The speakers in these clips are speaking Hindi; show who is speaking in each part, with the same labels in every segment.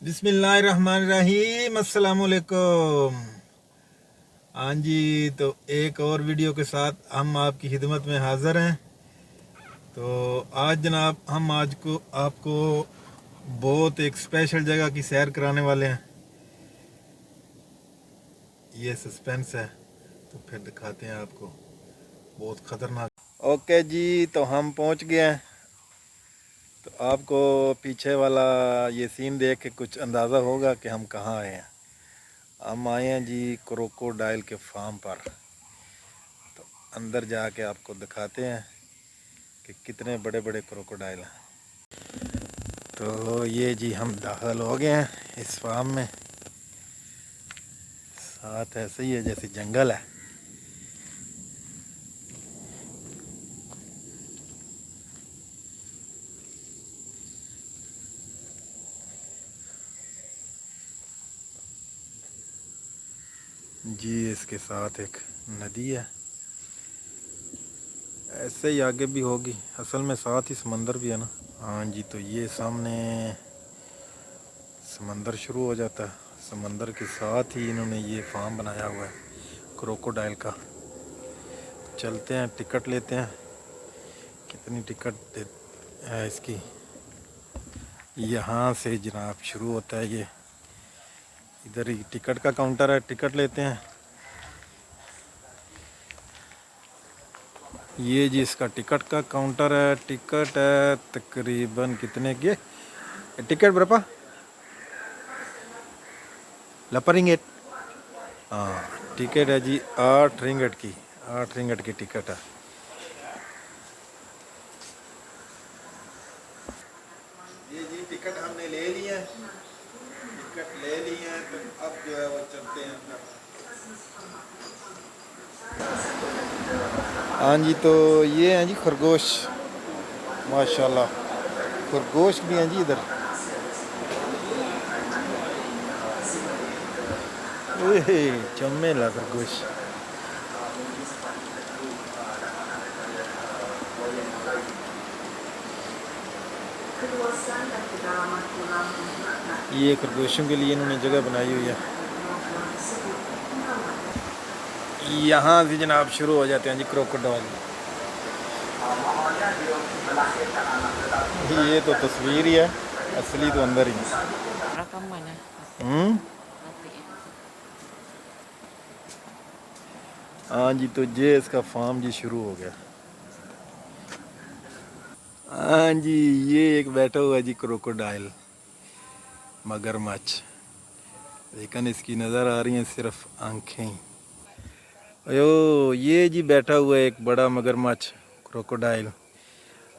Speaker 1: बिस्मिल्लाहिर्रहमानिर्रहीम अस्सलाम वालेकुम। हाँ जी, तो एक और वीडियो के साथ हम आपकी खिदमत में हाज़िर हैं। तो आज जनाब हम आज को आपको बहुत एक स्पेशल जगह की सैर कराने वाले हैं। ये सस्पेंस है तो फिर दिखाते हैं आपको, बहुत ख़तरनाक। ओके जी, तो हम पहुंच गए हैं। तो आपको पीछे वाला ये सीन देख के कुछ अंदाज़ा होगा कि हम कहाँ आए हैं। हम आए हैं जी क्रोकोडाइल के फार्म पर। तो अंदर जाके आपको दिखाते हैं कि कितने बड़े बड़े क्रोकोडाइल हैं। तो ये जी हम दाखिल हो गए हैं इस फार्म में। साथ ऐसे ही है जैसे जंगल है। जी इसके साथ एक नदी है, ऐसे ही आगे भी होगी। असल में साथ ही समंदर भी है ना। हाँ जी, तो ये सामने समंदर शुरू हो जाता है। समंदर के साथ ही इन्होंने ये फार्म बनाया हुआ है क्रोकोडाइल का। चलते हैं, टिकट लेते हैं। कितनी टिकट है इसकी? यहाँ से जनाब शुरू होता है ये। इधर ही टिकट का काउंटर है, टिकट लेते हैं। ये जी इसका टिकट का काउंटर है। टिकट है तकरीबन कितने की? टिकट बरपा लपर रिंगेट। हाँ, टिकट है जी 8 रिंगट की। 8 रिंगट की टिकट है। ये जी टिकट हमने ले लिया है। टिकट ले ली है, तो अब जो है वो चलते हैं अंदर। हाँ जी, तो ये हैं जी खरगोश। माशाल्लाह खरगोश भी हैं जी इधर। चमेला खरगोश। ये खरगोशों के लिए इन्होंने जगह बनाई हुई है। यहाँ से जनाब शुरू हो जाते हैं जी क्रोकोडाइल। ये तो तस्वीर ही है, असली तो अंदर ही है।
Speaker 2: Rekaman ya,
Speaker 1: हम्म।
Speaker 2: nanti ya.
Speaker 1: हाँ जी, तो ये इसका फार्म जी शुरू हो गया। हाँ जी, ये एक बैठा हुआ है जी क्रोकोडाइल, मगरमच्छ। लेकिन इसकी नज़र आ रही हैं सिर्फ आंखें ही। अयो, ये जी बैठा हुआ है एक बड़ा मगरमच्छ क्रोकोडाइल।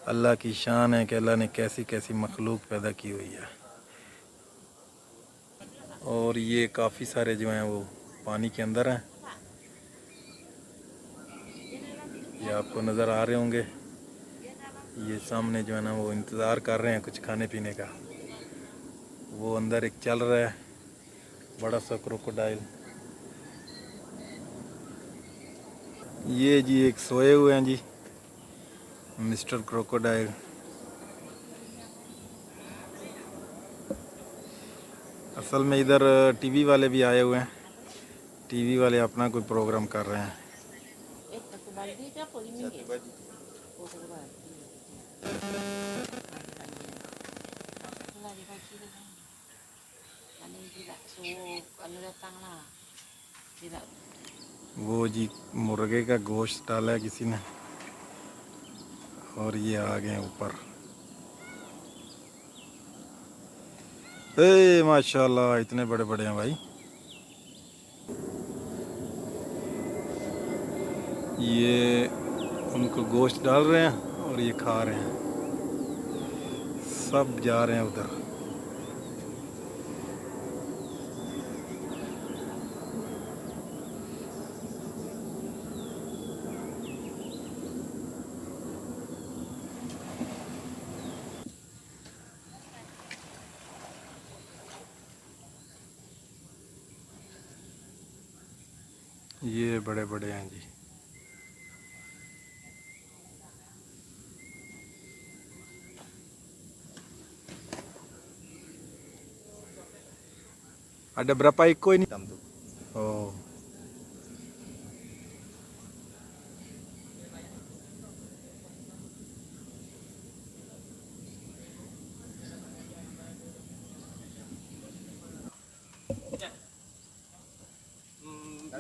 Speaker 1: अल्लाह की शान है कि अल्लाह ने कैसी कैसी मखलूक पैदा की हुई है। और ये काफ़ी सारे जो हैं वो पानी के अंदर हैं। ये आपको नज़र आ रहे होंगे। ये सामने जो है ना वो इंतज़ार कर रहे हैं कुछ खाने पीने का। वो अंदर एक चल रहा है बड़ा सा क्रोकोडाइल। ये जी एक सोए हुए हैं जी मिस्टर क्रोकोडाइल। असल में इधर टीवी वाले भी आए हुए हैं। टीवी वाले अपना कोई प्रोग्राम कर रहे हैं।
Speaker 2: Satu baldi itu apa ini ya? Oh, satu baldi. Itulah dibagi tu kan. Mana yang tidak suruh kalau datang lah. Tidak.
Speaker 1: वो जी मुर्गे का गोश्त डाला है किसी ने, और ये आ गए ऊपर। ए माशाल्लाह इतने बड़े बड़े हैं भाई। ये उनको गोश्त डाल रहे हैं और ये खा रहे हैं। सब जा रहे हैं उधर। ये बड़े बड़े हैं जी। Ada berapa ekor ini?
Speaker 3: Hitam tuh.
Speaker 1: Oh.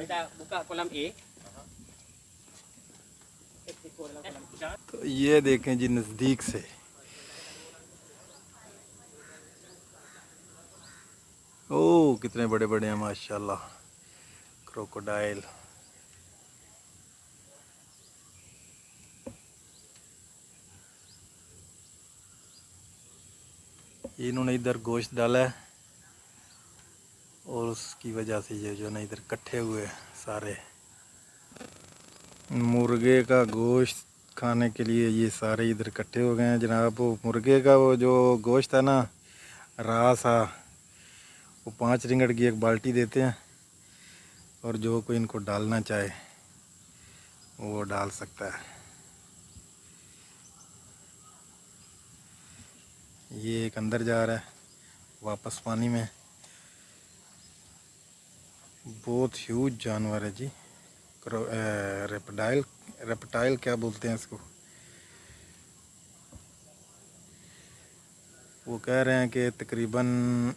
Speaker 3: Kita buka kolam A. एक ekor dalam kolam A.
Speaker 1: तो ये देखें जी नज़दीक से, ओ कितने बड़े बड़े हैं माशाल्लाह क्रोकोडाइल। इन्होंने इधर गोश्त डाला है और उसकी वजह से ये जो है ना इधर इकट्ठे हुए हैं सारे। मुर्गे का गोश्त खाने के लिए ये सारे इधर इकट्ठे हो गए हैं जनाब। वो मुर्गे का वो जो गोश्त है ना रास है, वो 5 रिंगट की एक बाल्टी देते हैं और जो कोई इनको डालना चाहे वो डाल सकता है। ये एक अंदर जा रहा है वापस पानी में। बहुत ह्यूज जानवर है जी। रेप्टाइल क्या बोलते हैं इसको। वो कह रहे हैं कि तकरीबन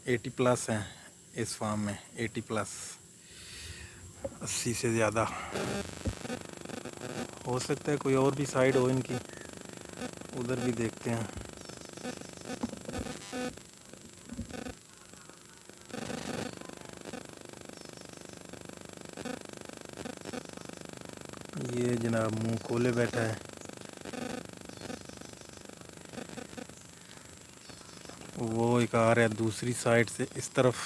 Speaker 1: 80 प्लस हैं इस फार्म में, 80 प्लस, 80 से ज़्यादा। हो सकता है कोई और भी साइड हो इनकी, उधर भी देखते हैं। ये जनाब मुंह खोले बैठा है। वो एक आ रहा है दूसरी साइड से इस तरफ।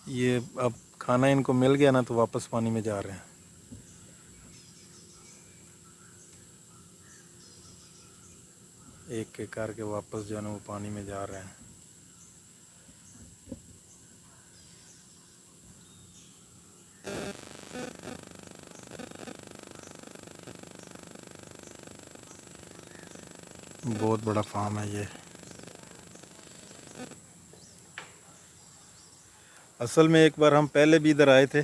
Speaker 1: ये अब खाना इनको मिल गया ना तो वापस पानी में जा रहे हैं। एक एक करके वापस जो है ना वो पानी में जा रहे हैं। बहुत बड़ा फार्म है ये। असल में एक बार हम पहले भी इधर आए थे,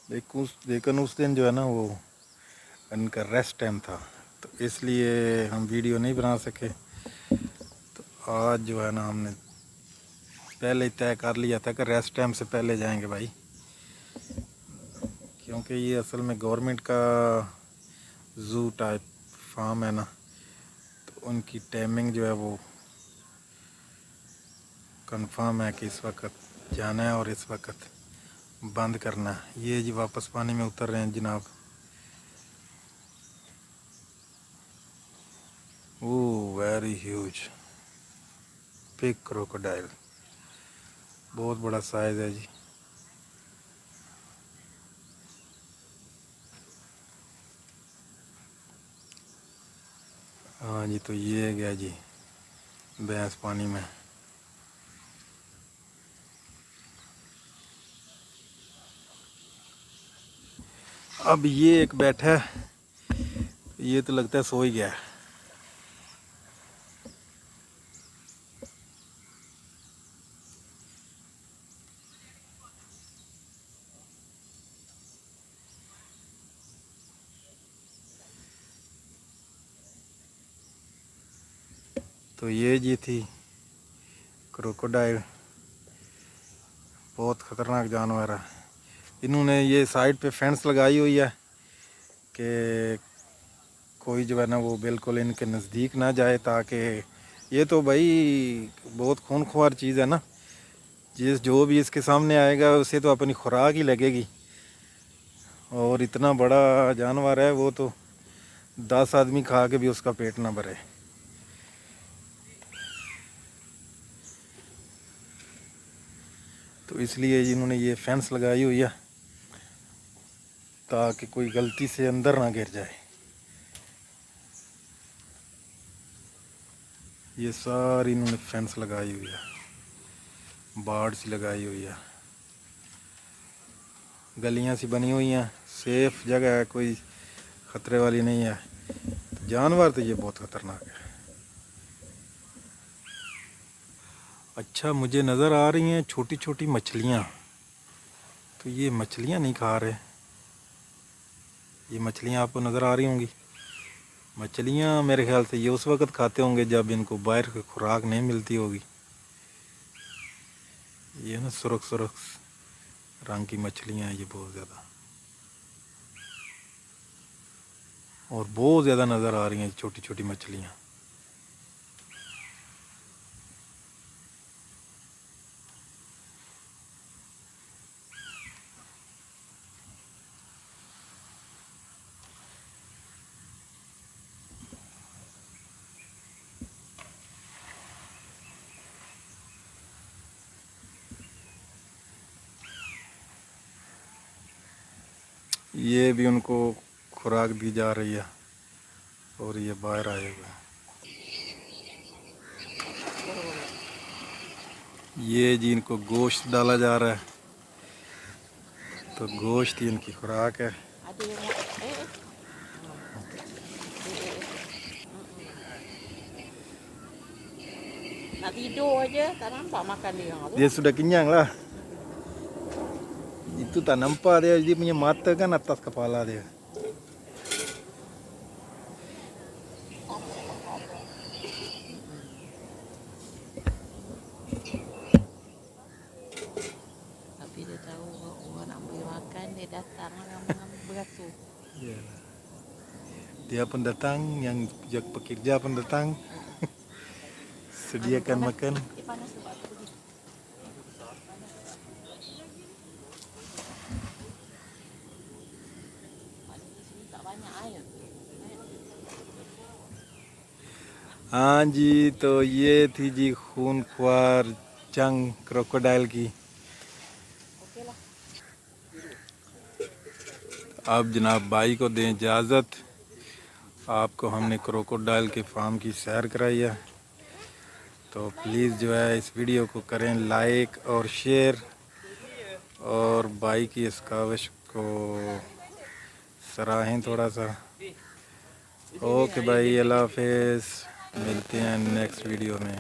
Speaker 1: लेकिन उस दिन जो है ना वो इनका रेस्ट टाइम था तो इसलिए हम वीडियो नहीं बना सके। तो आज जो है ना हमने पहले ही तय कर लिया था कि रेस्ट टाइम से पहले जाएंगे भाई, क्योंकि ये असल में गवर्नमेंट का ज़ू टाइप फार्म है ना, तो उनकी टाइमिंग जो है वो कंफर्म है कि इस वक्त जाना है और इस वक्त बंद करना है। ये जी वापस पानी में उतर रहे हैं जनाब। Oh very huge big crocodile, बहुत बड़ा साइज है जी। हाँ जी, तो ये गया जी भैंस पानी में। अब ये एक बैठा है, ये तो लगता है सो ही गया। तो ये जी थी क्रोकोडाइल, बहुत ख़तरनाक जानवर है। इन्होंने ये साइड पे फेंस लगाई हुई है कि कोई जो है ना वो बिल्कुल इनके नज़दीक ना जाए, ताकि ये तो भाई बहुत खूनख्वार चीज़ है ना, जो भी इसके सामने आएगा उसे तो अपनी खुराक ही लगेगी। और इतना बड़ा जानवर है वो, तो 10 आदमी खा के भी उसका पेट ना भरे। तो इसलिए इन्होंने ये फेंस लगाई हुई है ताकि कोई गलती से अंदर ना गिर जाए। ये सारी इन्होंने फेंस लगाई हुई है, बाड़ सी लगाई हुई है, गलियां सी बनी हुई हैं, सेफ जगह है, कोई ख़तरे वाली नहीं है। जानवर तो ये बहुत ख़तरनाक है। अच्छा, मुझे नज़र आ रही हैं छोटी छोटी मछलियाँ। तो ये मछलियाँ नहीं खा रहे। ये मछलियाँ आपको नज़र आ रही होंगी। मछलियाँ मेरे ख्याल से ये उस वक़्त खाते होंगे जब इनको बाहर की खुराक नहीं मिलती होगी। ये ना सुरख सुरख रंग की मछलियाँ हैं ये बहुत ज़्यादा, और बहुत ज़्यादा नज़र आ रही हैं छोटी छोटी मछलियाँ। ये भी उनको खुराक दी जा रही है और ये बाहर आए हुए हैं। ये जी इनको गोश्त डाला जा रहा है, तो गोश्त ही इनकी खुराक है।
Speaker 2: Ada yang mau nak tidur aja tak nampak makan dia tu.
Speaker 1: Dia sudah kenyang lah. Itu tak nampak dia punya mata kan atas kepala dia.
Speaker 2: Tapi dia tahu orang nak beri makan dia datang mengambil beratur.
Speaker 1: Ya. Dia pun datang, yang pekerja pun datang. Sediakan makan.
Speaker 2: Dia panas sebab tu dia. Sini tak banyak air.
Speaker 1: हाँ जी, तो ये थी जी खूनख्वार जंग क्रोकोडाइल की।
Speaker 2: Okey lah.
Speaker 1: अब जनाब भाई को दें इजाज़त। आपको हमने क्रोकोडाइल के फार्म की सैर कराई है, तो प्लीज़ जो है इस वीडियो को करें लाइक और शेयर, और भाई की इस काविश को सराहें थोड़ा सा। ओके भाई, अल्लाह हाफिज़, मिलते हैं नेक्स्ट वीडियो में।